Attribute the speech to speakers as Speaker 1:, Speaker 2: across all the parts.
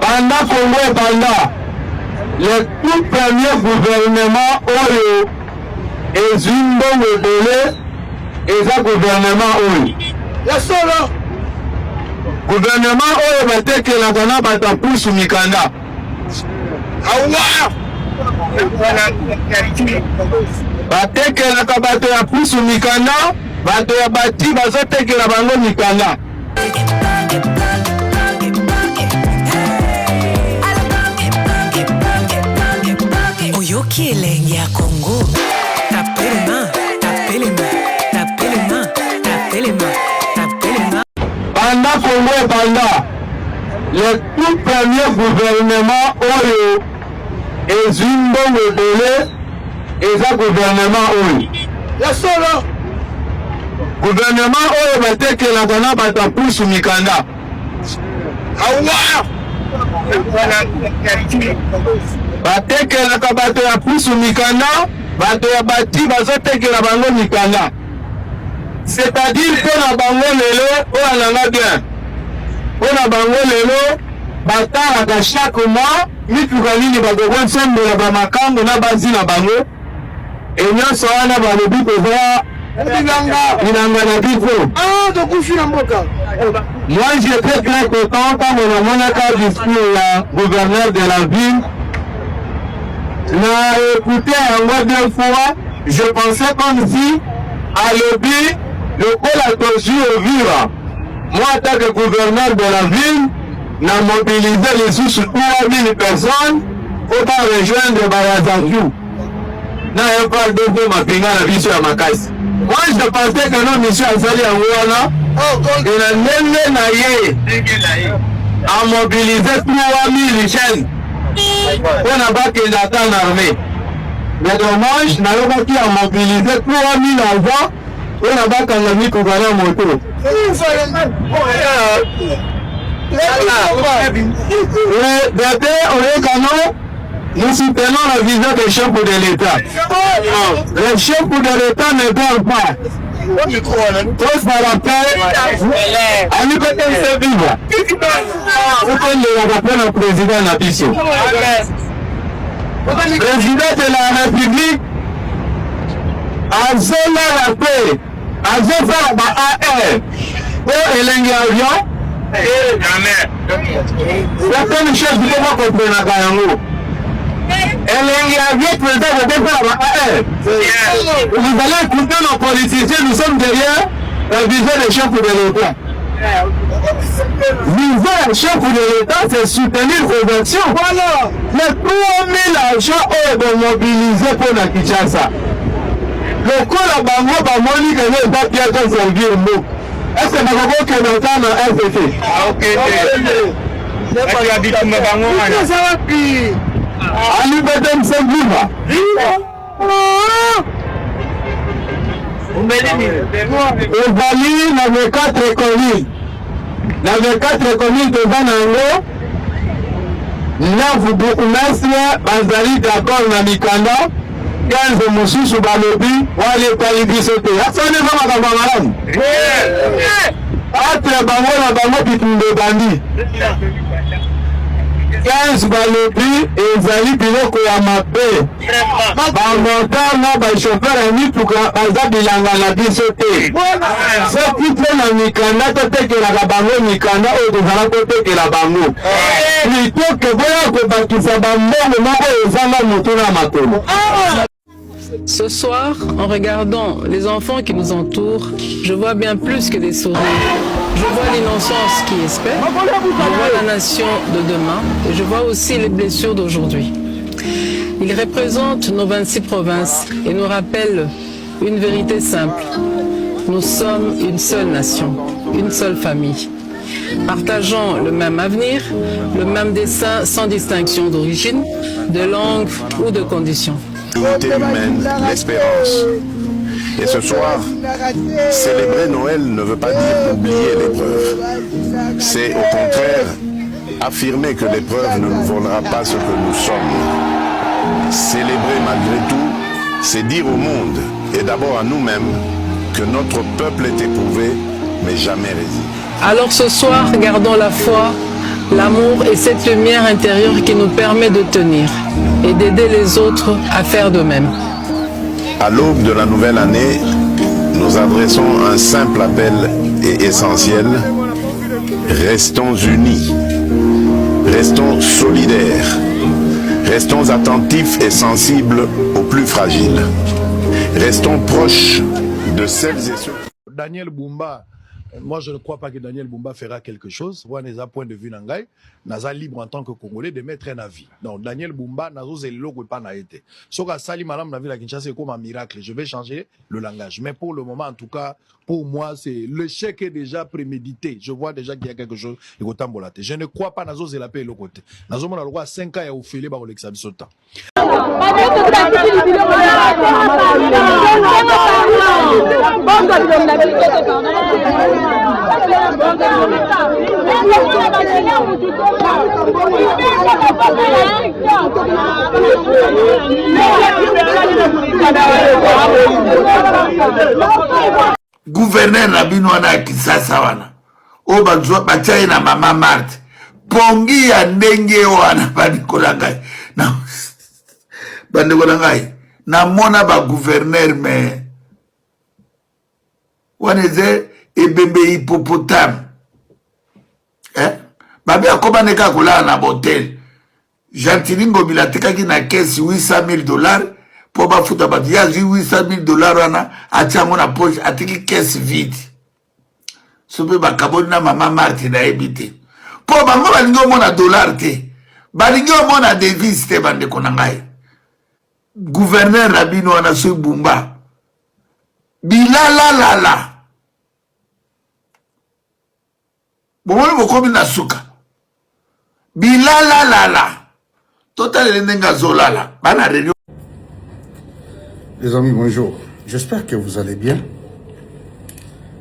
Speaker 1: Pendant Congo et pendant le tout premier gouvernement Oyo et Zimbo Webele et ça gouvernement Oyo. La solo gouvernement Oyo bateke la gana batapusu mikanda. Awa bateke la kabato ya pusu mikanda, bato ya bati bazoteke la bango mikanda.
Speaker 2: Oyoki elenge ya Congo, tapez les mains, tapez les mains, tapez les mains, tapez les mains, tapez les mains.
Speaker 1: Pendant Congo et pendant le tout premier gouvernement Oyo et Zimbo Webele et ça gouvernement Oyo. La solo gouvernement Oyo bateke la gana batapusu mikanda. Awa batekelaka bato ya pusu mikanda, bato ya bati bazotekela bango mikanda. C'est-à-dire que na bango lelo oyo nanga bien, mpona bango lelo batalaka chaque mois mituka nini bakokonsembela bamakambo na bazi na bango, e nyonso wana balobi koza bilanga na biko. Moi j'étais très content quand on a monaka discours ya gouverneur de la ville. Na écouté yango deux fois, je pensais comme si à l'objet le col a toujours au vivre. Moi, en tant que gouverneur de la ville, n'a mobilisé les sous 3000 personnes pour rejoindre Bayazakou. N'a pas de ma pinga la vie sur la macasse. Moi, je pensais que nos missions allaient en Ouana, et la même naïe a mobilisé 3000 chaînes. On n'a pas qu'il attend l'armée. Mais dommage, n'a pas qui a mobilisé 3000 enfants. On n'a pas qu'à mis pour aller en moto. Bébé, on est canon. Nous soutenons la vision des chefs de l'État. Les chefs de l'État ne dorment pas. Tous par la paix, à nous côté de ce vivre. Pourquoi il rappelle le président Nabiso? Président de la République, à zone la paix, à zone AR, pour élenguer avion, certaines choses ne peuvent pas comprendre à Kayango. Élenguer avion, président de AR. Vous allez écouter nos politiciens, nous sommes derrière la vision des chefs de l'État. Viser le chef de l'État, c'est soutenir vos actions. Voilà. Les 3000 agents ont mobilisé pour la Kinshasa. Le coup la bango bamoni que ne pas bien qu'on servir mot. Est-ce que bango que nous avons un FFT? Ok. Ça va pire. Ali bedem sembuva. Ovali na 4 communes. Dans 4 communes de Banango, Navu Bukunasia, Bazali d'accord na Mikanda, 15 Moussousou Balobi, Wale Palibisote. Asone kama kabamaram. Atre bango na bango pitumbe bandi. 15 Balobi, Ezali Biloko ya mabe. Bamontar na bachauffeur ya mituka baza bilanga na biso te. Soki mpe na mikanda totekelaka bango mikanda oyo tozala kotekela bango. Plutôt ke boya kobakisa bambongo moko ezanga motu na makolo.
Speaker 3: Ce soir, en regardant les enfants qui nous entourent, je vois bien plus que des sourires. Je vois l'innocence qui espère, je vois la nation de demain et je vois aussi les blessures d'aujourd'hui. Ils représentent nos 26 provinces et nous rappellent une vérité simple. Nous sommes une seule nation, une seule famille. Partageant le même avenir, le même dessein sans distinction d'origine, de langue ou de condition.
Speaker 4: L'unité humaine, l'espérance. Et ce soir, célébrer Noël ne veut pas dire oublier l'épreuve. C'est au contraire affirmer que l'épreuve ne nous volera pas ce que nous sommes. Célébrer malgré tout, c'est dire au monde et d'abord à nous-mêmes que notre peuple est éprouvé mais jamais résiste.
Speaker 3: Alors ce soir, gardons la foi L'amour est cette lumière intérieure qui nous permet de tenir et d'aider les autres à faire de même.
Speaker 4: À l'aube de la nouvelle année, nous adressons un simple appel et essentiel. Restons unis, restons solidaires, restons attentifs et sensibles aux plus fragiles. Restons proches de celles et ceux...
Speaker 5: Daniel Bumba, moi je ne crois pas que Daniel Bumba fera quelque chose. Moi, à point de vue Nangai, Naza libre en tant que Congolais de mettre un avis. Donc Daniel Bumba, Nazo Zelo pas na été. Soka Sali Malam na ville à Kinshasa, c'est comme un miracle. Je vais changer le langage. Mais pour le moment, en tout cas, pour moi, c'est le chèque est déjà prémédité. Je vois déjà qu'il y a quelque chose. Je ne crois pas Nazo Zelapé le côté. Nazo Mona Loi 5 ans et au filet par l'exabisota.
Speaker 6: Gouverneur Nabino wana Kisasa wana o bachaye na mama Marthe pongi ya ndenge wana bandikola ngai na bandikola ngai na mona ba gouverneur me waneze ebembe hippopotame babi akoba neka kola na hotel Jantilingo bilatekaki na kesi $800,000 pour bafuta batu ya $800,000 wana atiango na poche atiki kesi vide sope bakaboli na mama Marthe na ebite po bango balingi omona dollar te balingi omona devise te bandeko na ngai gouverneur Rabino wana so Bumba bilalalala bomoni bokomi na suka bilalalala total elendenga zolala bana réunion.
Speaker 7: Les amis, bonjour. J'espère que vous allez bien.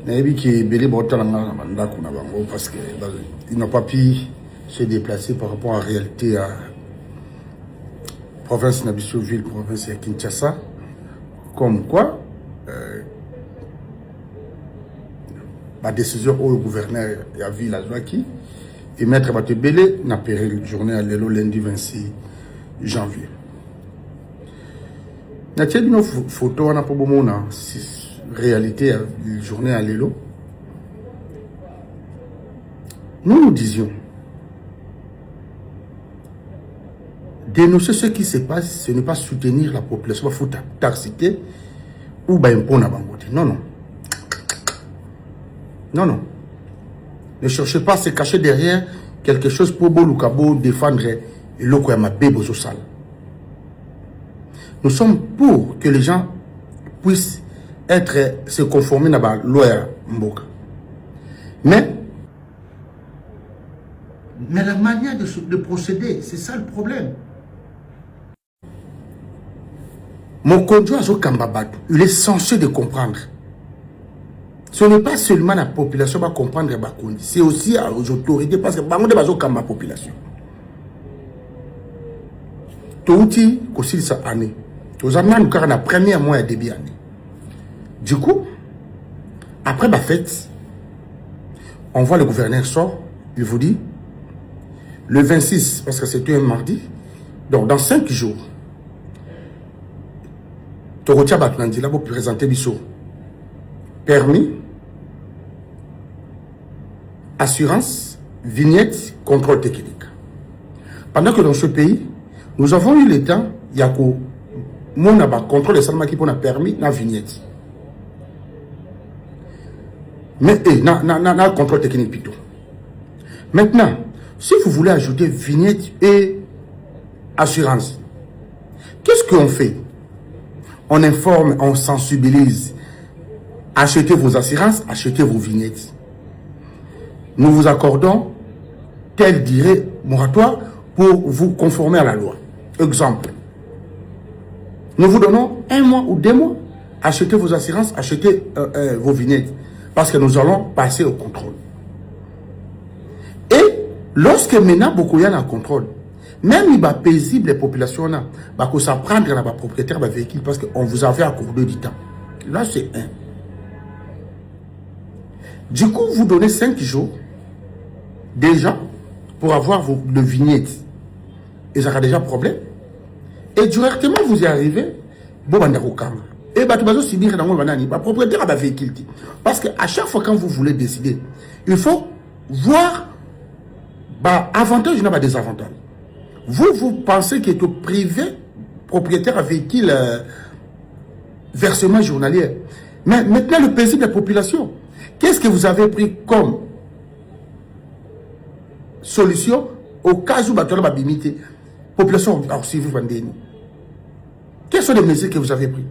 Speaker 7: Parce qu'il n'a pas pu se déplacer par rapport à la réalité à province Nabissoville, province de Kinshasa. Comme quoi, la décision au gouverneur a vu la Zouaki et maître Batebele n'a pas une journée à l'élo lundi 26 janvier. Il y a une photo en réalité la journée à l'élo. Nous disions dénoncer ce qui se passe, ce n'est pas soutenir la population, il faut tarciter ou impôt na bangote. Non, non. Non, non. Ne cherchez pas à se cacher derrière quelque chose pour défendre le Koyama Bebozo Sal. Nous sommes pour que les gens puissent se conformer à la loi Mboka. Mais la manière de procéder, c'est ça le problème. Mon conjoint Kambabadou, il est censé de comprendre. Ce n'est pas seulement la population qui va comprendre, c'est aussi aux autorités parce que la population. Touti, c'est ça année. Aux Allemands, nous avons la première mois de début année. Du coup, après la fête, on voit le gouverneur sort, il vous dit, le 26, parce que c'était un mardi, donc dans 5 jours, Torotia Batnandila va présenter Bissot. Permis, assurance, vignette, contrôle technique. Pendant que dans ce pays, nous avons eu le temps, il y a mon contrôle de Salma qui a permis la vignette. Mais contrôle technique plutôt. Maintenant, si vous voulez ajouter vignette et assurance, qu'est-ce qu'on fait? On informe, on sensibilise. Achetez vos assurances, achetez vos vignettes. Nous vous accordons tel durée moratoire pour vous conformer à la loi. Exemple. Nous vous donnons 1 mois ou 2 mois. Achetez vos assurances, achetez vos vignettes. Parce que nous allons passer au contrôle. Et lorsque maintenant, beaucoup y a un contrôle, même il va paisible les populations, il va s'apprendre à la propriétaire de véhicule parce qu'on vous avait accordé du temps. Là, c'est 1. Du coup, vous donnez 5 jours. Déjà, pour avoir le vignette. Et ça a déjà problème. Et directement, vous y arrivez, bon, et bah, tu vas aussi dire que propriétaire a un véhicule. Parce qu'à chaque fois quand vous voulez décider, il faut voir bah, avantage ou désavantage. Vous pensez que le privé, propriétaire à véhicule, versement journalier. Mais maintenant, le paisible de la population, qu'est-ce que vous avez pris comme solution au cas où vous avez limité population civile vendéenne? Quelles sont les mesures que vous avez prises?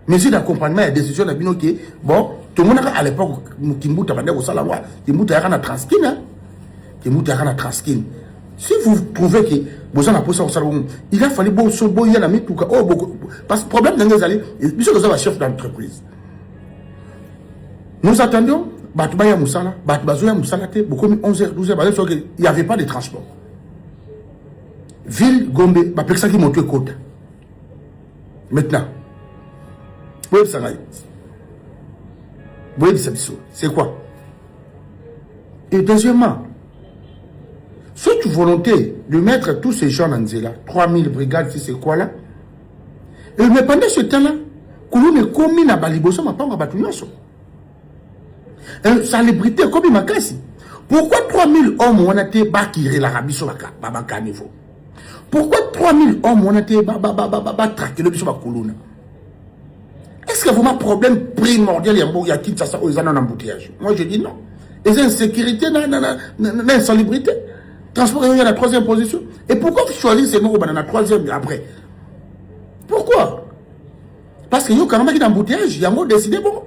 Speaker 7: Mesures d'accompagnement et décision de bino qui bon, tout le monde à l'époque, Kimbuta vendait au salawa, Kimbuta a transkin, hein? Kimbuta a transkin. Si vous trouvez que vous en avez posé au salawa, il a fallu beaucoup y en a mis tout cas. Oh, beaucoup. Parce que le problème dans les années, puisque vous avez un chef d'entreprise. Nous attendons, Batubaya Moussala, Batubazoya Moussala, beaucoup 11h, 12h, il n'y avait pas de transport. Ville, Gombe, ça qui monte côte. Maintenant, c'est quoi? Et deuxièmement, cette volonté de mettre tous ces gens en Zéla, 3000 brigades, si c'est quoi là? Et mais pendant ce temps-là, nous ne commis na baliboso ma panga batunyonso. Célébrité comme il m'a cassé. Pourquoi 3000 hommes ont été bakiré l'Arabie sur la niveau? Pourquoi 3000 hommes ont été traqués le biso ba colonna? Est-ce que vous avez un problème primordial il y a qui ça aux en embouteillage? Moi je dis non. Et c'est insécurité, l'insalubrité. Transport est à la troisième position. Et pourquoi vous choisissez ces mots dans la troisième après? Pourquoi? Parce qu'il y a quand même un embouteillage, il y a un décidé bon.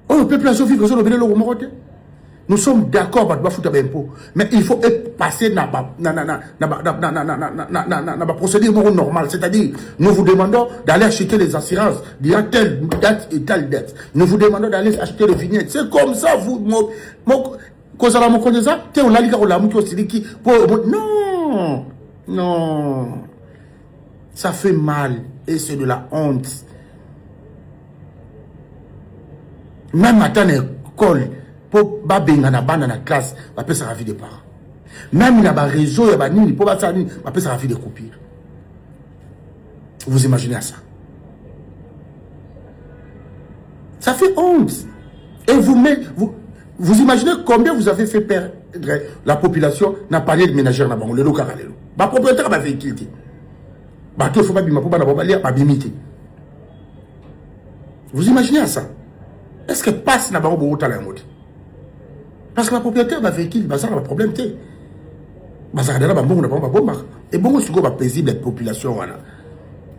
Speaker 7: Oh, le peuple a vivre sur le vélo au Maroc. Nous sommes d'accord pour foutre impôt, mais il faut passer dans la procédure normale. C'est-à-dire, nous vous demandons d'aller acheter les assurances d'il y a telle date et telle date. Nous vous demandons d'aller acheter les vignettes. C'est comme ça, vous. Non, non. Ça fait mal et c'est de la honte. Même à ton école, pour babenga na bana na classe, va peut ça ravi des parents. Même na ba réseau ya ba nini pour ba ça nini, va peut ça ravi des copies. Vous imaginez ça? Ça fait honte. Et vous imaginez combien vous avez fait perdre la population n'a pas de ménagère na bango le local lelo. Ba propriétaire ba véhicule. Ba tout faut pas bima pour ba na ba lire ba bimité. Vous imaginez ça? Est-ce que passe na bango bo tala ngoti? Parce que la propriétaire va véhicule, ça a un problème. Ça a un bon. Et bon, si vous avez paisible la population, voilà.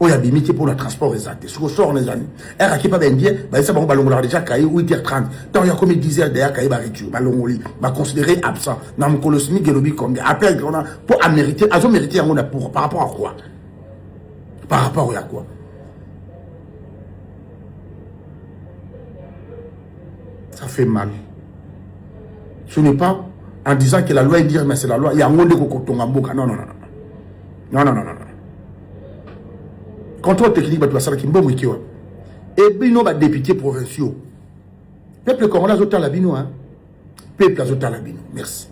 Speaker 7: Il y a des métiers pour le transport exact. Si vous sortez les années, elle a qui pas bien, ça va déjà cahier 8h30. Tant il y a comme 10h derrière cahier barriture, va considérer absent. Dans mon colosmi, Gelobi, comme appel qu'on a pour mériter, à mériter par rapport à quoi? Par rapport à quoi? Ça fait mal. Ce n'est pas en disant que la loi est dire, mais c'est la loi. Il y a un monde de Kokotongamboka. Non, non, non, non. Non, non, non, non. Contrôle technique, tu vas savoir qu'il y a un bon wiki. Et bino va député provinciaux. Peuple congolais a zoté la bino, hein. Peuple a zoté la bino. Merci.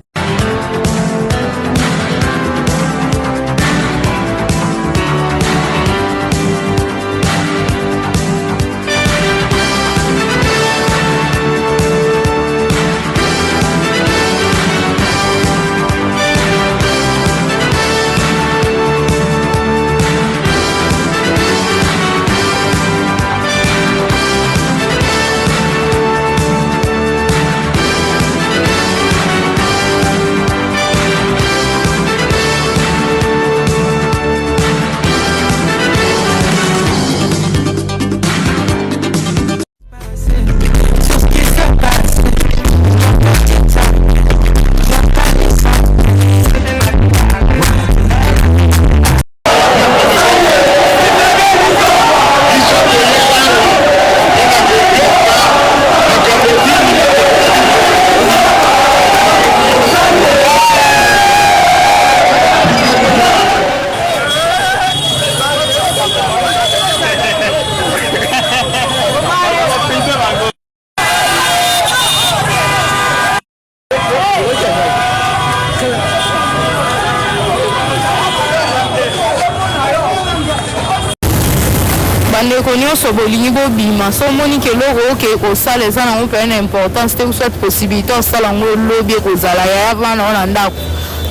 Speaker 8: bandeko nyonso bolingi bobima so omoni ke eloko okee kosala eza nango mpe na importance te soit possibilité osala yango elobi ekozala yaya vana o na ndako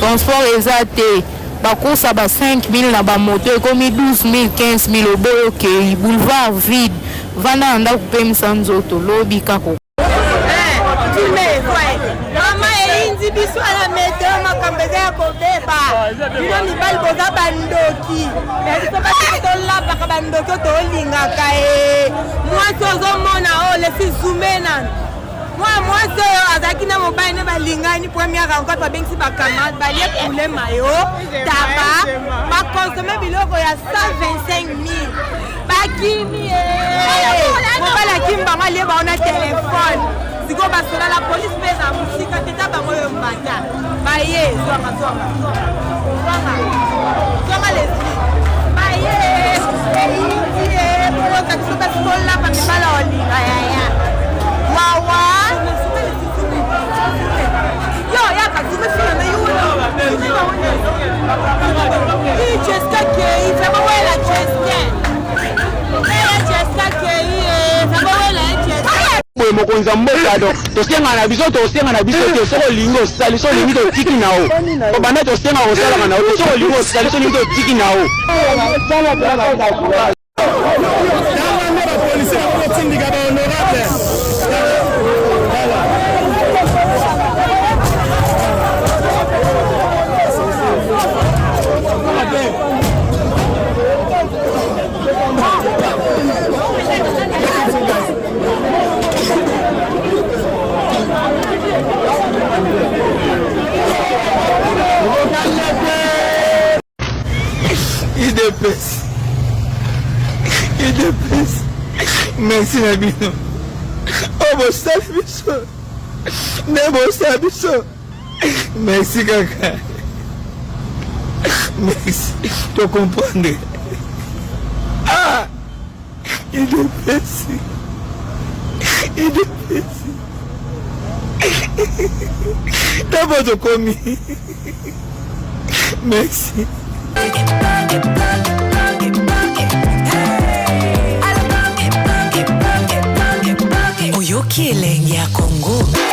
Speaker 8: transport eza te bakosa ba 5000 na bamoto ekomi 12000 15000 oboyo okei boulevard vide vanda na ndako mpe misa nzoto lobi kako
Speaker 9: mama eyinzi biso ala meteo makambo eza ya kobeba bino mibali boza bandoki biso basi tolapaka bandoki o toolingaka mwasi ozomona o lesi zumenana mwasi oyo azalaki na mobali ne balingani première rencontre babengisi bacamarade balie poule mayo taba bakonsome biloko ya 125 000 bakimi mobali akimi bango alie bango na telefone siko basola la police mpe na musika teta bango oyo mbata baye zwanga lesi baye poza biso basi tolapa mibala olinga yaya wawa yo yaka zume fina na yuno Jessica Kei fama wela Jessica Kei fama wela
Speaker 1: boye mokonzi ya mboka do tosenga na biso te soko olingi osali so olingi totiki na o obanda tosenga kosalaka na o soko olingi osali so olingi totiki na o
Speaker 6: IDPS merci na bino obosali biso nde bosala biso merci kaka merci to comprendre IDPS d'abord tokomi merci
Speaker 2: Oyoki elenge ya Congo.